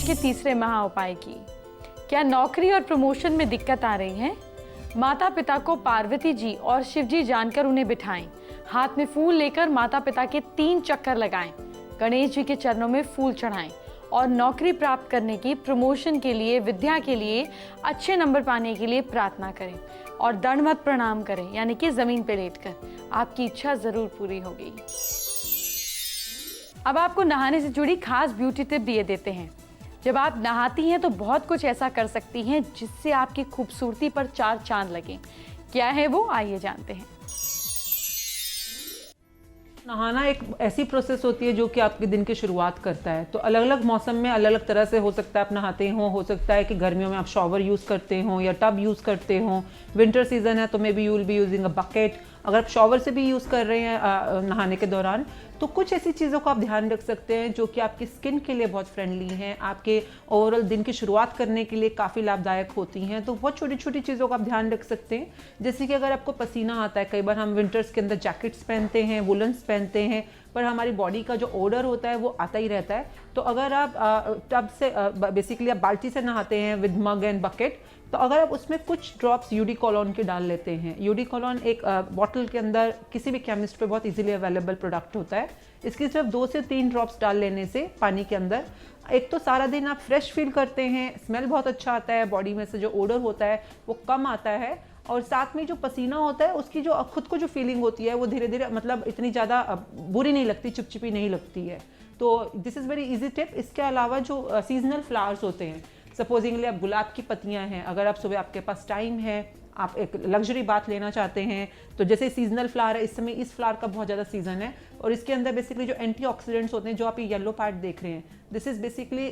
के तीसरे महा उपाय की। क्या नौकरी और प्रमोशन में दिक्कत आ रही है? माता पिता को पार्वती जी और शिव जी जानकर उन्हें बिठाएं। हाथ में फूल लेकर माता पिता के 3 चक्कर लगाएं। गणेश जी के चरणों में फूल चढ़ाएं और नौकरी प्राप्त करने की, प्रमोशन के लिए, विद्या के लिए, अच्छे नंबर पाने के लिए प्रार्थना करें और दंडवत प्रणाम करें, यानी कि जमीन पे लेटकर। आपकी इच्छा जरूर पूरी होगी। अब आपको नहाने से जुड़ी खास ब्यूटी टिप दिए देते हैं। जब आप नहाती हैं तो बहुत कुछ ऐसा कर सकती हैं जिससे आपकी खूबसूरती पर 4 चांद लगें। क्या है वो, आइए जानते हैं। नहाना एक ऐसी प्रोसेस होती है जो कि आपके दिन की शुरुआत करता है। तो अलग अलग मौसम में अलग अलग तरह से हो सकता है आप नहाते हो सकता है कि गर्मियों में आप शॉवर यूज़ करते हो या टब यूज़ करते हो। विंटर सीजन है तो may be you will be using a bucket. अगर आप शॉवर से भी यूज़ कर रहे हैं नहाने के दौरान, तो कुछ ऐसी चीज़ों को आप ध्यान रख सकते हैं जो कि आपकी स्किन के लिए बहुत फ्रेंडली हैं, आपके ओवरऑल दिन की शुरुआत करने के लिए काफ़ी लाभदायक होती हैं। तो बहुत छोटी छोटी चीज़ों का आप ध्यान रख सकते हैं। जैसे कि अगर आपको पसीना आता है, कई बार हम विंटर्स के अंदर जैकेट्स पहनते हैं, वुलन्स पहनते हैं, पर हमारी बॉडी का जो ओडर होता है वो आता ही रहता है। तो अगर आप टब से बेसिकली आप बाल्टी से नहाते हैं विद मग एंड बकेट, तो अगर आप उसमें कुछ ड्रॉप्स यूडिकोलोन के डाल लेते हैं। यूडिकोलोन एक बॉटल के अंदर किसी भी केमिस्ट पे बहुत इजीली अवेलेबल प्रोडक्ट होता है। इसकी सिर्फ 2 से 3 ड्रॉप्स डाल लेने से पानी के अंदर, एक तो सारा दिन आप फ्रेश फील करते हैं, स्मेल बहुत अच्छा आता है, बॉडी में से जो ओडर होता है वो कम आता है, और साथ में जो पसीना होता है उसकी जो खुद को जो फीलिंग होती है वो धीरे धीरे मतलब इतनी ज़्यादा बुरी नहीं लगती, चिपचिपी नहीं लगती है। तो this is very easy tip. इसके अलावा जो सीजनल फ्लावर्स होते हैं, सपोजिंगली आप गुलाब की पत्तियां हैं, अगर आप सुबह आपके पास टाइम है, आप एक लग्जरी बात लेना चाहते हैं, तो जैसे सीजनल फ्लावर है, इस समय इस फ्लावर का बहुत ज़्यादा सीजन है और इसके अंदर बेसिकली जो एंटीऑक्सीडेंट्स होते हैं, जो आप ये येलो पार्ट देख रहे हैं, this is basically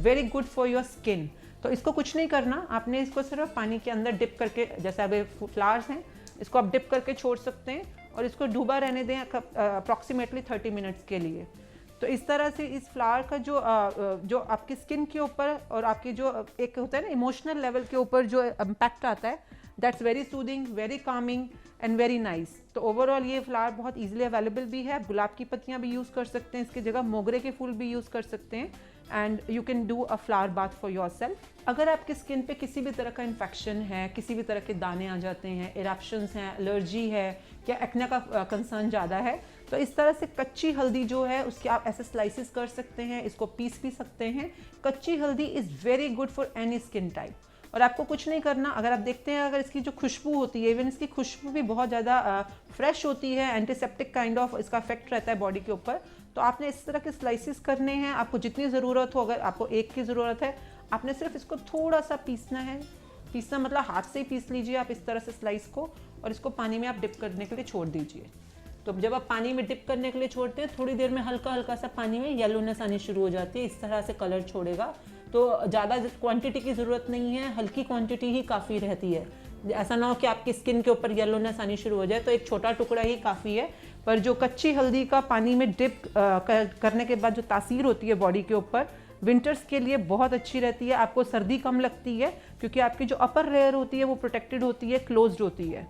very good for your skin. तो इसको कुछ नहीं करना, आपने इसको सिर्फ पानी के अंदर डिप करके, जैसे अब फ्लावर्स हैं इसको आप डिप करके छोड़ सकते हैं और इसको डूबा रहने दें अप्रॉक्सीमेटली 30 मिनट्स के लिए। तो इस तरह से इस फ्लावर का जो आपकी स्किन के ऊपर और आपकी जो एक होता है ना इमोशनल लेवल के ऊपर जो इम्पैक्ट आता है, that's very soothing, very Kameng and very nice. तो ओवरऑल ये फ्लावर बहुत इजीली अवेलेबल भी है। आप गुलाब की पत्तियां भी यूज़ कर सकते हैं, इसकी जगह मोगरे के फूल भी यूज़ कर सकते हैं, and you can do a flower bath for your self. अगर आपकी स्किन पे किसी भी तरह का इन्फेक्शन है, किसी भी तरह के दाने आ जाते हैं, इरप्शंस हैं, एलर्जी है या एक्ने का कंसर्न ज़्यादा है, तो इस तरह से कच्ची हल्दी जो है उसके आप ऐसे स्लाइसेस कर सकते हैं, इसको पीस भी सकते हैं। कच्ची हल्दी is very good for any skin type. और आपको कुछ नहीं करना, अगर आप देखते हैं अगर इसकी जो खुशबू होती है, इवन इसकी खुशबू भी बहुत ज़्यादा फ्रेश होती है, एंटीसेप्टिक काइंड ऑफ इसका इफेक्ट रहता है बॉडी के ऊपर। तो आपने इस तरह के स्लाइसेस करने हैं, आपको जितनी ज़रूरत हो, अगर आपको एक की ज़रूरत है, आपने सिर्फ इसको थोड़ा सा पीसना है। पीसना मतलब हाथ से ही पीस लीजिए आप इस तरह से स्लाइस को, और इसको पानी में आप डिप करने के लिए छोड़ दीजिए। तो जब आप पानी में डिप करने के लिए छोड़ते हैं, थोड़ी देर में हल्का हल्का सा पानी में येलोनेस आनी शुरू हो जाती है, इस तरह से कलर छोड़ेगा। तो ज़्यादा क्वांटिटी की ज़रूरत नहीं है, हल्की क्वांटिटी ही काफ़ी रहती है। ऐसा ना हो कि आपकी स्किन के ऊपर येलोनेस आनी शुरू हो जाए, तो एक छोटा टुकड़ा ही काफ़ी है। पर जो कच्ची हल्दी का पानी में डिप करने के बाद जो तासीर होती है बॉडी के ऊपर, विंटर्स के लिए बहुत अच्छी रहती है। आपको सर्दी कम लगती है क्योंकि आपकी जो अपर लेयर होती है वो प्रोटेक्टेड होती है, क्लोज्ड होती है।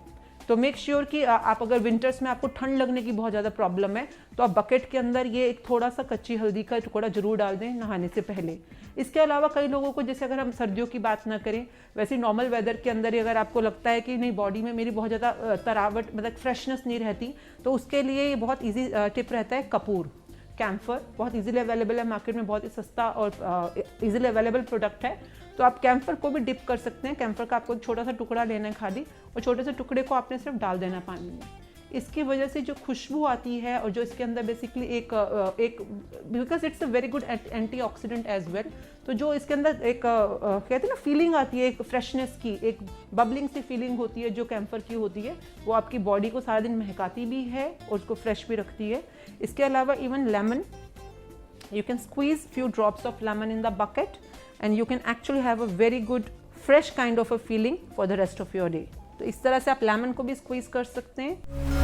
तो मेक श्योर कि आप अगर विंटर्स में आपको ठंड लगने की बहुत ज़्यादा प्रॉब्लम है, तो आप बकेट के अंदर ये एक थोड़ा सा कच्ची हल्दी का टुकड़ा जरूर डाल दें नहाने से पहले। इसके अलावा कई लोगों को, जैसे अगर हम सर्दियों की बात ना करें, वैसे नॉर्मल वेदर के अंदर ही अगर आपको लगता है कि नहीं बॉडी में मेरी बहुत ज़्यादा तरावट मतलब फ्रेशनेस नहीं रहती, तो उसके लिए ये बहुत ईजी टिप रहता है कपूर। कैम्फर बहुत इजीली अवेलेबल है मार्केट में, बहुत ही सस्ता और इजीली अवेलेबल प्रोडक्ट है। तो आप कैम्फर को भी डिप कर सकते हैं। कैम्फर का आपको छोटा सा टुकड़ा लेना है खाली, और छोटे से टुकड़े को आपने सिर्फ डाल देना पानी में। इसकी वजह से जो खुशबू आती है और जो इसके अंदर बेसिकली एक because it's a very good antioxidant as well, तो जो इसके अंदर एक कहते हैं ना फीलिंग आती है, एक फ्रेशनेस की, एक बबलिंग सी फीलिंग होती है जो कैम्फर की होती है, वो आपकी बॉडी को सारा दिन महकाती भी है और उसको फ्रेश भी रखती है। इसके अलावा even lemon, you can squeeze few drops of lemon in the bucket and you can actually have a very good fresh kind of a feeling for the rest of your day. तो इस तरह से आप lemon को भी squeeze कर सकते हैं।